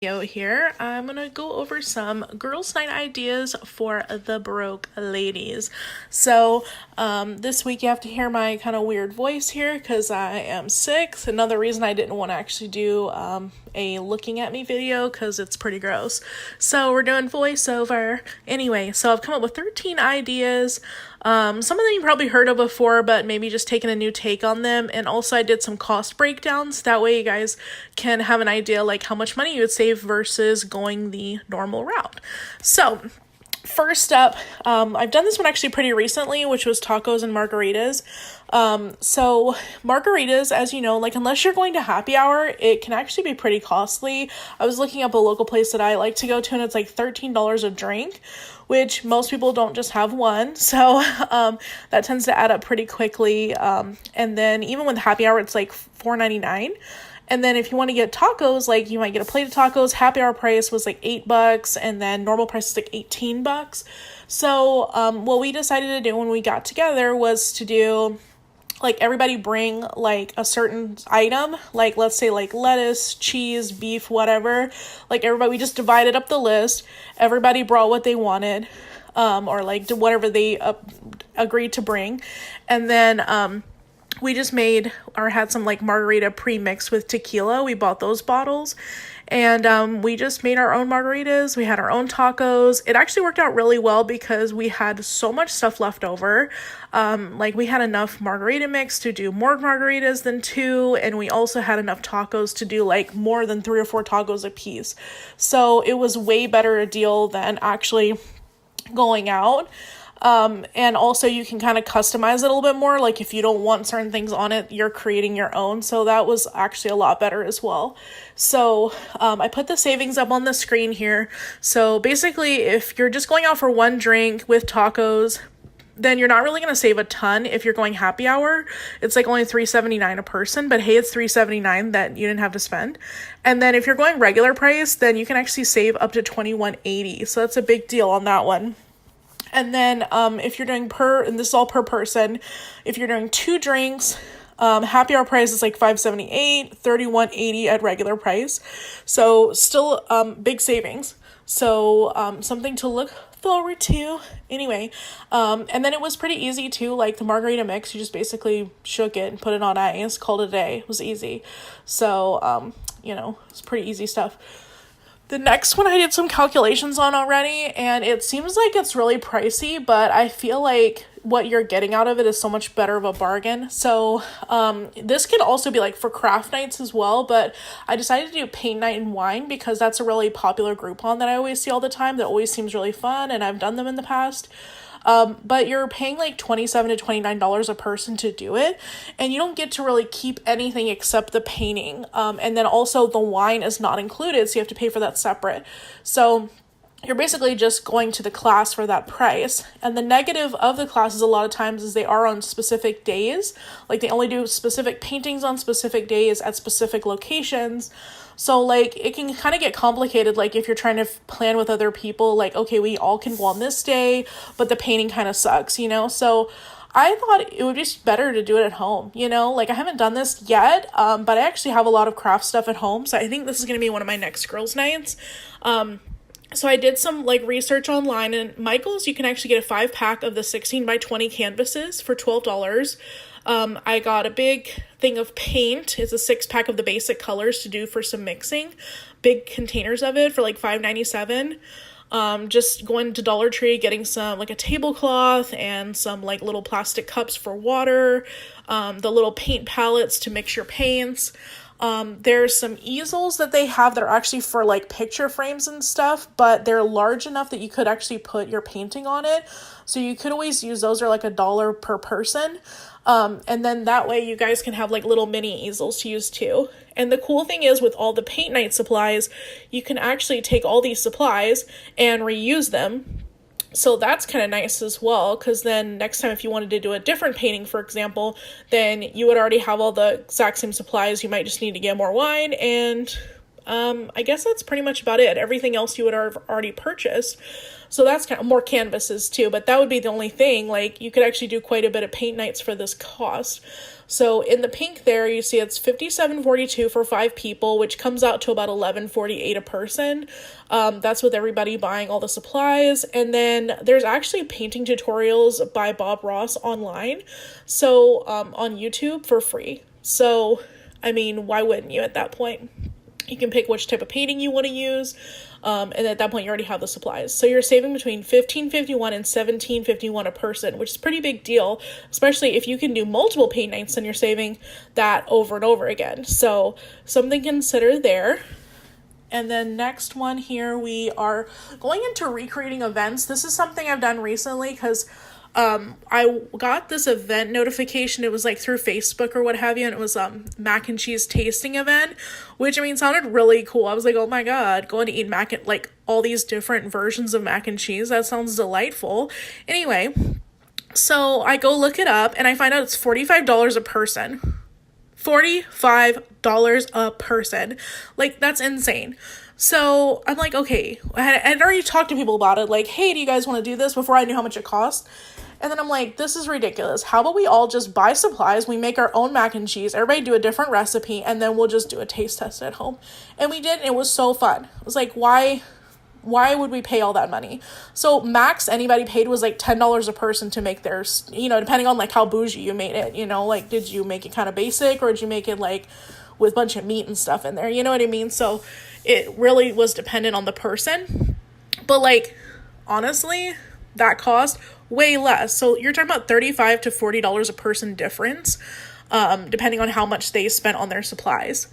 Here. I'm gonna go over some girls' night ideas for the broke ladies. So, this week you have to hear my kind of weird voice here because I am sick. Another reason I didn't want to actually do a looking at me video because it's pretty gross. So we're doing voiceover. Anyway, so I've come up with 13 ideas. Some of them you probably heard of before, but maybe just taking a new take on them. And also I did some cost breakdowns. That way you guys can have an idea like how much money you would save versus going the normal route. So first up, I've done this one actually pretty recently, which was tacos and margaritas. So margaritas, as you know, like unless you're going to happy hour, it can actually be pretty costly. I was looking up a local place that I like to go to and it's like $13 a drink, which most people don't just have one. So, that tends to add up pretty quickly. And then even with happy hour, it's like $4.99. And then if you want to get tacos, like you might get a plate of tacos, happy hour price was like $8 and then normal price is like $18. So, what we decided to do when we got together was to do like everybody bring like a certain item, like let's say like lettuce, cheese, beef, whatever. Like everybody, we just divided up the list. Everybody brought what they wanted, or like whatever they agreed to bring. And then, we just made or had some like margarita pre-mixed with tequila. We bought those bottles and we just made our own margaritas. We had our own tacos. It actually worked out really well because we had so much stuff left over. Like we had enough margarita mix to do more margaritas than two, and we also had enough tacos to do like more than 3 or 4 tacos a piece. So it was way better a deal than actually going out. And also you can kind of customize it a little bit more. Like if you don't want certain things on it, you're creating your own. So that was actually a lot better as well. So, I put the savings up on the screen here. So basically if you're just going out for one drink with tacos, then you're not really going to save a ton. If you're going happy hour, it's like only $3.79 a person, but hey, it's $3.79 that you didn't have to spend. And then if you're going regular price, then you can actually save up to $21.80. So that's a big deal on that one. And then if you're doing and this is all per person, if you're doing 2 drinks, happy hour price is like $5.78, $31.80 at regular price. So still big savings. So something to look forward to. Anyway, and then it was pretty easy too. Like the margarita mix, you just basically shook it and put it on ice, called it a day. It was easy. So, it's pretty easy stuff. The next one I did some calculations on already, and it seems like it's really pricey, but I feel like what you're getting out of it is so much better of a bargain. So this could also be like for craft nights as well, but I decided to do paint night and wine because that's a really popular Groupon that I always see all the time that always seems really fun, and I've done them in the past. But you're paying like $27 to $29 a person to do it, and you don't get to really keep anything except the painting. And then also the wine is not included, so you have to pay for that separate. So you're basically just going to the class for that price. And the negative of the classes a lot of times is they are on specific days. Like they only do specific paintings on specific days at specific locations. So, like, it can kind of get complicated, like, if you're trying to plan with other people, like, okay, we all can go on this day, but the painting kind of sucks, So, I thought it would be better to do it at home, Like, I haven't done this yet, but I actually have a lot of craft stuff at home, so I think this is going to be one of my next girls' nights. So I did some, like, research online, and Michael's, you can actually get a 5-pack of the 16 by 20 canvases for $12. I got a big thing of paint. It's a 6-pack of the basic colors to do for some mixing. Big containers of it for like $5.97. Just going to Dollar Tree, getting some like a tablecloth and some like little plastic cups for water. The little paint palettes to mix your paints. There's some easels that they have that are actually for like picture frames and stuff, but they're large enough that you could actually put your painting on it. So you could always use those. Are like $1 per person. And then that way you guys can have like little mini easels to use too. And the cool thing is with all the paint night supplies, you can actually take all these supplies and reuse them. So that's kind of nice as well, because then next time if you wanted to do a different painting, for example, then you would already have all the exact same supplies. You might just need to get more wine and I guess that's pretty much about it. Everything else you would have already purchased. So that's kind of more canvases too, but that would be the only thing. Like, you could actually do quite a bit of paint nights for this cost. So in the pink there, you see it's $57.42 for 5 people, which comes out to about $11.48 a person. That's with everybody buying all the supplies. And then there's actually painting tutorials by Bob Ross online, so on YouTube for free. So, I mean, why wouldn't you at that point? You can pick which type of painting you want to use, and at that point you already have the supplies. So you're saving between $15.51 and $17.51 a person, which is a pretty big deal, especially if you can do multiple paint nights and you're saving that over and over again. So something to consider there. And then next one here, we are going into recreating events. This is something I've done recently because I got this event notification. It was like through Facebook or what have you, and it was mac and cheese tasting event, which, I mean, sounded really cool. I was like, oh my god, going to eat like all these different versions of mac and cheese. That sounds delightful. Anyway, so I go look it up and I find out it's $45 a person. $45 a person. Like, that's insane. So I'm like, okay, I had already talked to people about it, like, hey, do you guys want to do this, before I knew how much it cost. And then I'm like, this is ridiculous. How about we all just buy supplies, we make our own mac and cheese, everybody do a different recipe, and then we'll just do a taste test at home. And we did, and it was so fun. I was like, why would we pay all that money? So max anybody paid was like $10 a person to make theirs, you know, depending on like how bougie you made it, you know, like, did you make it kind of basic, or did you make it like with a bunch of meat and stuff in there, you know what I mean? So it really was dependent on the person. But like, honestly, that cost way less. So you're talking about $35 to $40 a person difference, depending on how much they spent on their supplies.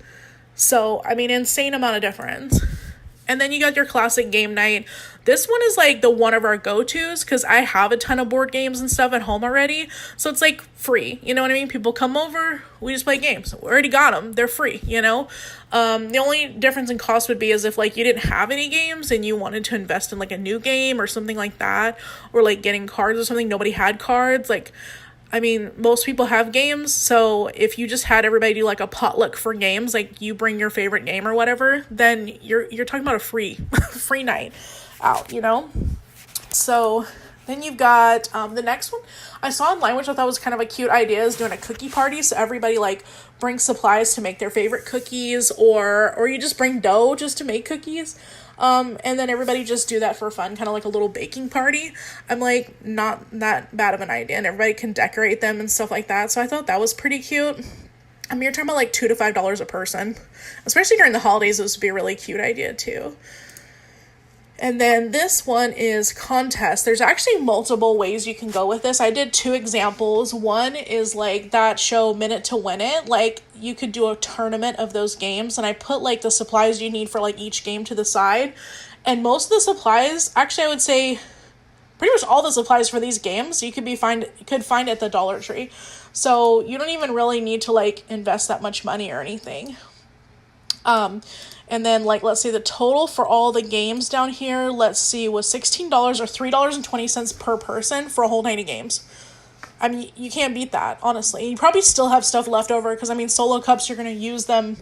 So, I mean, insane amount of difference. And then you got your classic game night. This one is like the one of our go-tos because I have a ton of board games and stuff at home already. So it's like free, you know what I mean? People come over, we just play games. We already got them. They're free, you know? The only difference in cost would be is if like you didn't have any games and you wanted to invest in like a new game or something like that, or like getting cards or something. Nobody had cards. Like, I mean, most people have games, so if you just had everybody do like a potluck for games, like you bring your favorite game or whatever, then you're talking about a free night out, you know? So then you've got the next one I saw online, which I thought was kind of a cute idea, is doing a cookie party. So everybody like brings supplies to make their favorite cookies, or you just bring dough just to make cookies. And then everybody just do that for fun, kind of like a little baking party. I'm like, not that bad of an idea, and everybody can decorate them and stuff like that. So I thought that was pretty cute. I mean, you're talking about like $2 to $5 a person, especially during the holidays. This would be a really cute idea too. And then this one is contest. There's actually multiple ways you can go with this. I did 2 examples. One is like that show Minute to Win It. Like, you could do a tournament of those games, and I put like the supplies you need for like each game to the side. And most of the supplies, actually I would say pretty much all the supplies for these games you could find at the Dollar Tree. So you don't even really need to like invest that much money or anything. And then, like, let's see, the total for all the games down here, let's see, was $16 or $3.20 per person for a whole night of games. I mean, you can't beat that, honestly. You probably still have stuff left over, because, I mean, solo cups, you're going to use them,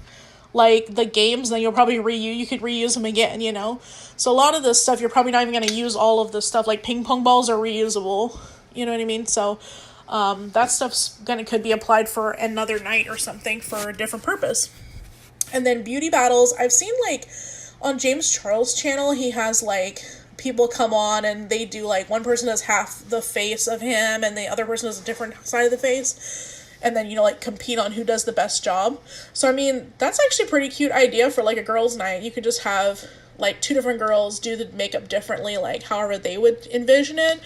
like, the games, then you'll probably you could reuse them again, you know? So a lot of this stuff, you're probably not even going to use all of the stuff. Like, ping pong balls are reusable, you know what I mean? So, that stuff's could be applied for another night or something for a different purpose. And then beauty battles, I've seen, like, on James Charles' channel, he has, like, people come on and they do, like, one person does half the face of him and the other person does a different side of the face. And then, you know, like, compete on who does the best job. So, I mean, that's actually a pretty cute idea for, like, a girls' night. You could just have, like, 2 different girls do the makeup differently, like, however they would envision it,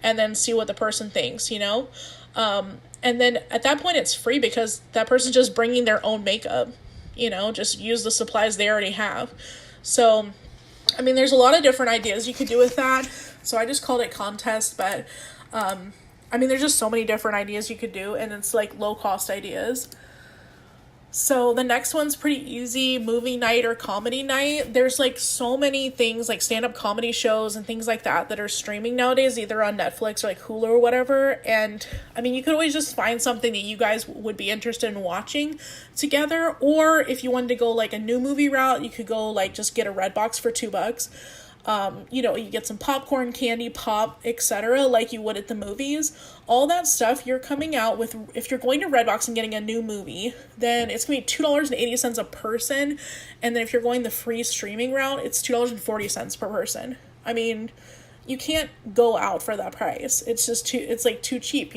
and then see what the person thinks, you know? And then at that point, it's free because that person's just bringing their own makeup. You know, just use the supplies they already have. So, I mean, there's a lot of different ideas you could do with that. So I just called it contest, but, I mean, there's just so many different ideas you could do, and it's like low cost ideas. So the next one's pretty easy, movie night or comedy night. There's like so many things like stand-up comedy shows and things like that are streaming nowadays, either on Netflix or like Hulu or whatever. And I mean, you could always just find something that you guys would be interested in watching together. Or if you wanted to go like a new movie route, you could go like just get a Redbox for $2. You get some popcorn, candy, pop, etc., like you would at the movies. All that stuff you're coming out with. If you're going to Redbox and getting a new movie, then it's going to be $2.80 a person. And then if you're going the free streaming route, it's $2.40 per person. I mean, you can't go out for that price. It's just too cheap,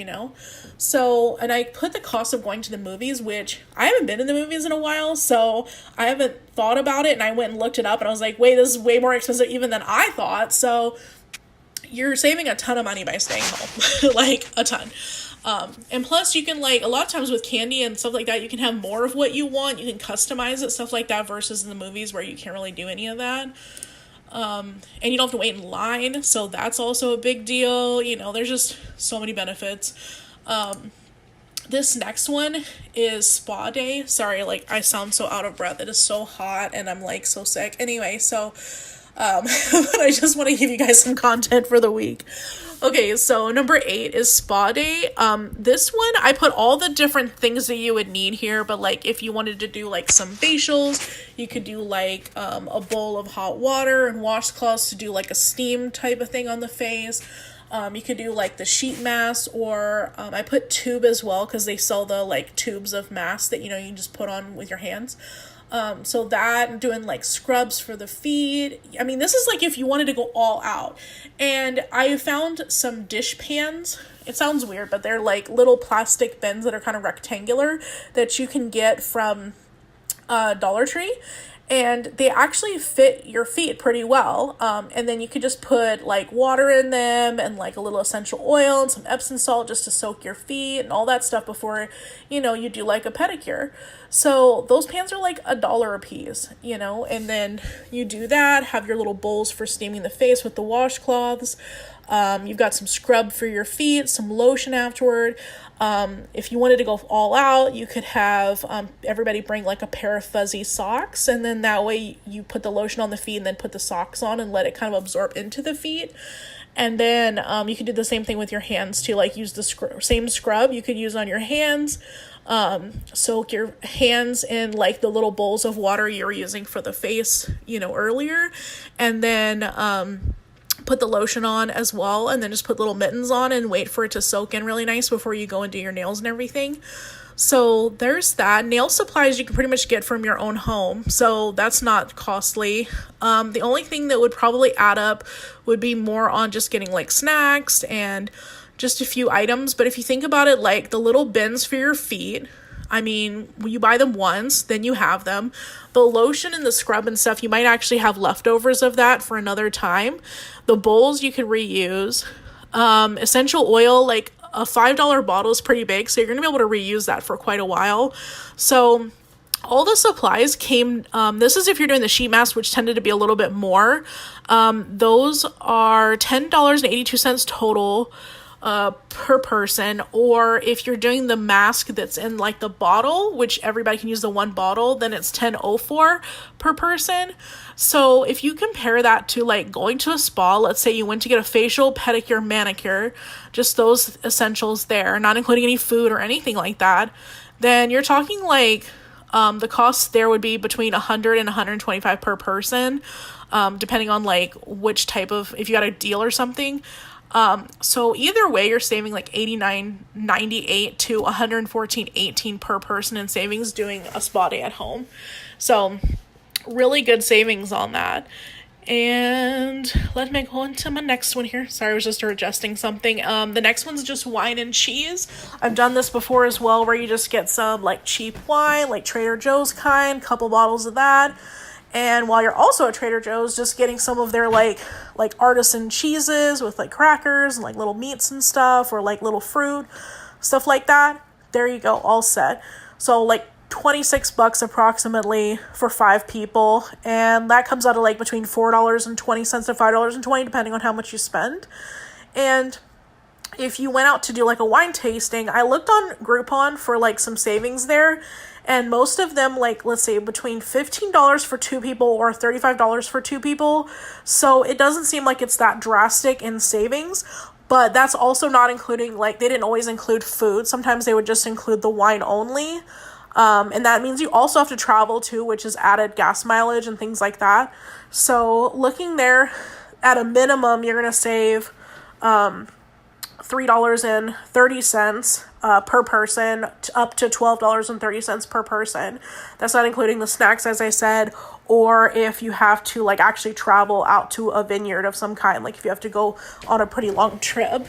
So, and I put the cost of going to the movies, which I haven't been in the movies in a while, so I haven't thought about it, and I went and looked it up, and I was like, wait, this is way more expensive even than I thought. So you're saving a ton of money by staying home, like a ton. And plus you can a lot of times with candy and stuff like that, you can have more of what you want. You can customize it, stuff like that, versus in the movies where you can't really do any of that. And you don't have to wait in line, so that's also a big deal. There's just so many benefits. This next one is spa day. Sorry, I sound so out of breath. It is so hot and I'm so sick. Anyway, so but I just want to give you guys some content for the week. Okay, so number 8 is spa day. This one, I put all the different things that you would need here, but if you wanted to do some facials, you could do a bowl of hot water and washcloths to do a steam type of thing on the face. You could do the sheet mask, or I put tube as well because they sell the tubes of masks that you can just put on with your hands. So that, doing scrubs for the feet. I mean, this is if you wanted to go all out. And I found some dish pans. It sounds weird, but they're little plastic bins that are kind of rectangular that you can get from Dollar Tree. And they actually fit your feet pretty well. And then you could just put water in them and a little essential oil and some Epsom salt just to soak your feet and all that stuff before, you do a pedicure. So those pans are $1 a piece, and then you do that, have your little bowls for steaming the face with the washcloths. You've got some scrub for your feet, some lotion afterward. If you wanted to go all out, you could have everybody bring a pair of fuzzy socks, and then that way you put the lotion on the feet and then put the socks on and let it kind of absorb into the feet. And then you can do the same thing with your hands too, use the same scrub you could use on your hands. Soak your hands in the little bowls of water you were using for the face, earlier, and then put the lotion on as well, and then just put little mittens on and wait for it to soak in really nice before you go and do your nails and everything. So there's that. Nail supplies you can pretty much get from your own home, so that's not costly. The only thing that would probably add up would be more on just getting snacks and just a few items. But if you think about it, the little bins for your feet, I mean, you buy them once, then you have them. The lotion and the scrub and stuff, you might actually have leftovers of that for another time. The bowls you can reuse. Essential oil, a $5 bottle is pretty big, so you're going to be able to reuse that for quite a while. So all the supplies came, this is if you're doing the sheet mask, which tended to be a little bit more. Those are $10.82 total per person. Or if you're doing the mask that's in the bottle, which everybody can use the one bottle, then it's $10.04 per person. So if you compare that to going to a spa, let's say you went to get a facial, pedicure, manicure, just those essentials there, not including any food or anything like that, then you're talking the cost there would be between $100 and $125 per person, depending on which type of, if you got a deal or something. So either way, you're saving $89.98 to $114.18 per person in savings doing a spa day at home. So really good savings on that. And let me go into my next one here. Sorry, I was just adjusting something. The next one's just wine and cheese. I've done this before as well, where you just get some cheap wine, Trader Joe's kind, couple bottles of that. And while you're also at Trader Joe's, just getting some of their artisan cheeses with crackers and little meats and stuff, or little fruit, stuff like that. There you go, all set. So $26 approximately for 5 people, and that comes out of between $4.20 to $5.20 depending on how much you spend. And if you went out to do like a wine tasting, I looked on Groupon for like some savings there, and most of them, like, let's say between $15 for two people or $35 for two people. So it doesn't seem like it's that drastic in savings, but that's also not including, like, they didn't always include food. Sometimes they would just include the wine only. And that means you also have to travel too, which is added gas mileage and things like that. So looking there, at a minimum, you're going to save $3.30 per person, up to $12.30 per person. That's not including the snacks, as I said, or if you have to like actually travel out to a vineyard of some kind, like if you have to go on a pretty long trip.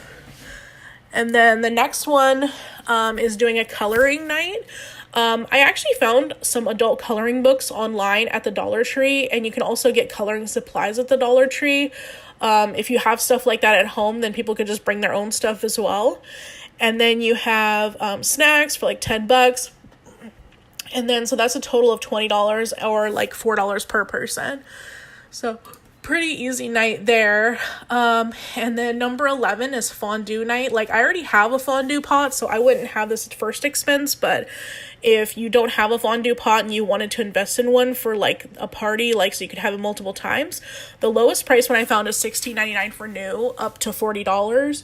And then the next one is doing a coloring night. I actually found some adult coloring books online at the Dollar Tree, and you can also get coloring supplies at the Dollar Tree. If you have stuff like that at home, then people could just bring their own stuff as well. And then you have snacks for like $10. And then, so that's a total of $20 or like $4 per person. So pretty easy night there. And then number 11 is Fondue Night. Like, I already have a fondue pot, so I wouldn't have this first expense, but if you don't have a fondue pot and you wanted to invest in one for like a party, like so you could have it multiple times, the lowest price one I found is $16.99 for new, up to $40.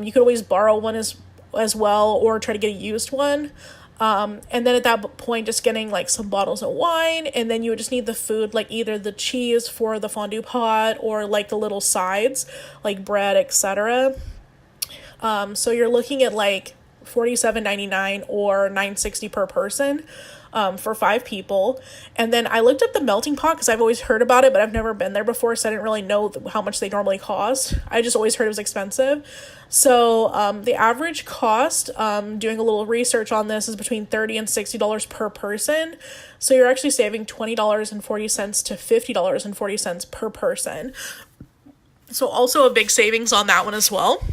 You could always borrow one as well, or try to get a used one. And then at that point, just getting like some bottles of wine, and then you would just need the food, like either the cheese for the fondue pot or like the little sides, like bread, etc. So you're looking at like $47.99 or $9.60 per person for 5 people. And then I looked up the melting pot because I've always heard about it, but I've never been there before, so I didn't really know how much they normally cost. I just always heard it was expensive. So the average cost, doing a little research on this, is between $30 and $60 per person. So you're actually saving $20.40 to $50.40 per person. So also a big savings on that one as well.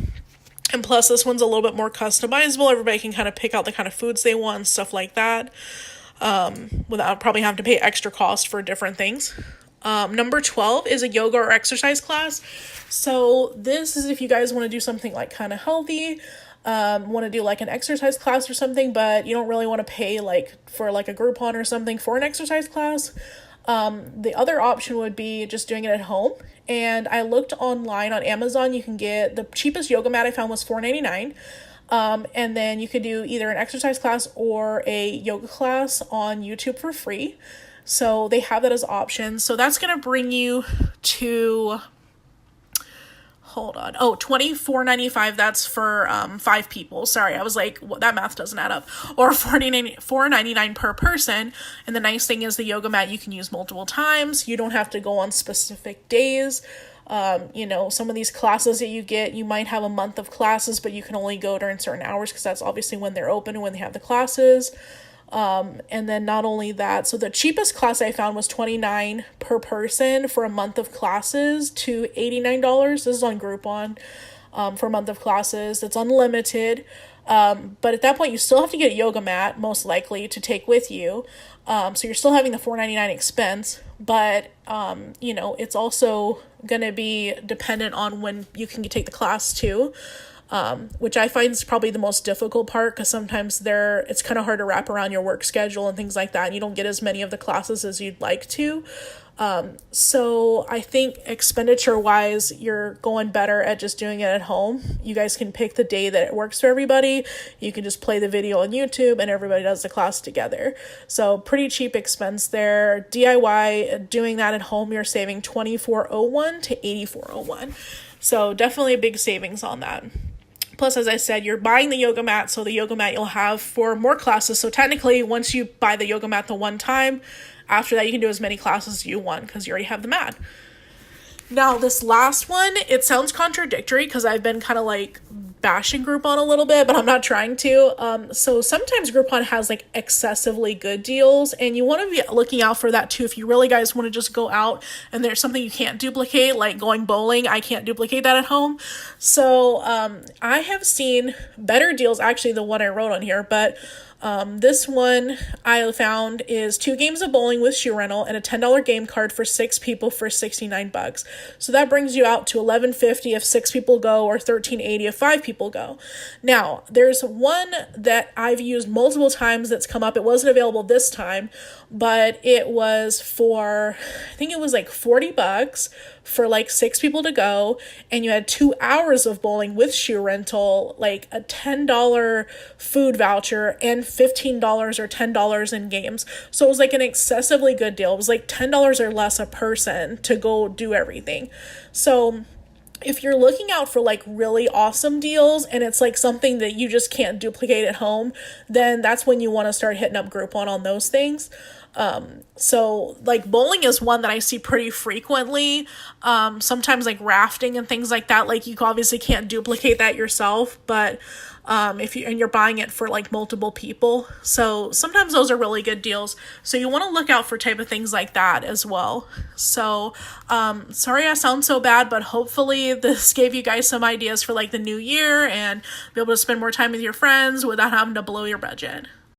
And plus, this one's a little bit more customizable. Everybody can kind of pick out the kind of foods they want and stuff like that, without probably having to pay extra cost for different things. Number 12 is a yoga or exercise class. So this is if you guys want to do something like kind of healthy, want to do like an exercise class or something, but you don't really want to pay like for like a Groupon or something for an exercise class. The other option would be just doing it at home. And I looked online on Amazon. You can get the cheapest yoga mat I found was $4.99. And then you could do either an exercise class or a yoga class on YouTube for free. So they have that as options. So that's going to bring you to, $24.95. That's for 5 people. Sorry, I was like, that math doesn't add up. Or $4.99 per person. And the nice thing is the yoga mat you can use multiple times. You don't have to go on specific days. Some of these classes that you get, you might have a month of classes, but you can only go during certain hours because that's obviously when they're open and when they have the classes. And then not only that, so the cheapest class I found was $29 per person for a month of classes to $89. This is on Groupon, for a month of classes. It's unlimited. But at that point, you still have to get a yoga mat, most likely, to take with you. So you're still having the $4.99 expense, but, it's also going to be dependent on when you can take the class too. Which I find is probably the most difficult part, because sometimes it's kind of hard to wrap around your work schedule and things like that, and you don't get as many of the classes as you'd like to. So I think expenditure-wise, you're going better at just doing it at home. You guys can pick the day that it works for everybody. You can just play the video on YouTube, and everybody does the class together. So pretty cheap expense there. DIY, doing that at home, you're saving $24.01 to $84.01. So definitely a big savings on that. Plus, as I said, you're buying the yoga mat, so the yoga mat you'll have for more classes. So technically, once you buy the yoga mat the one time, after that you can do as many classes as you want because you already have the mat. Now, this last one, it sounds contradictory because I've been kind of like bashing Groupon a little bit, but I'm not trying to. So sometimes Groupon has like excessively good deals, and you want to be looking out for that too. If you really guys want to just go out and there's something you can't duplicate, like going bowling, I can't duplicate that at home. So I have seen better deals, actually the one I wrote on here, but This one I found is 2 games of bowling with shoe rental and a $10 game card for 6 people for $69. So that brings you out to $11.50 if 6 people go, or $13.80 if 5 people go. Now, there's one that I've used multiple times that's come up. It wasn't available this time, but it was for, I think it was like $40 for like 6 people to go, and you had 2 hours of bowling with shoe rental, like a $10 food voucher, and $15 or $10 in games. So it was like an excessively good deal. It was like $10 or less a person to go do everything. So if you're looking out for like really awesome deals and it's like something that you just can't duplicate at home, then that's when you want to start hitting up Groupon on those things. So like bowling is one that I see pretty frequently. Sometimes like rafting and things like that, like you obviously can't duplicate that yourself, but if you're buying it for like multiple people. So sometimes those are really good deals. So you want to look out for type of things like that as well. So, sorry I sound so bad, but hopefully this gave you guys some ideas for like the new year and be able to spend more time with your friends without having to blow your budget.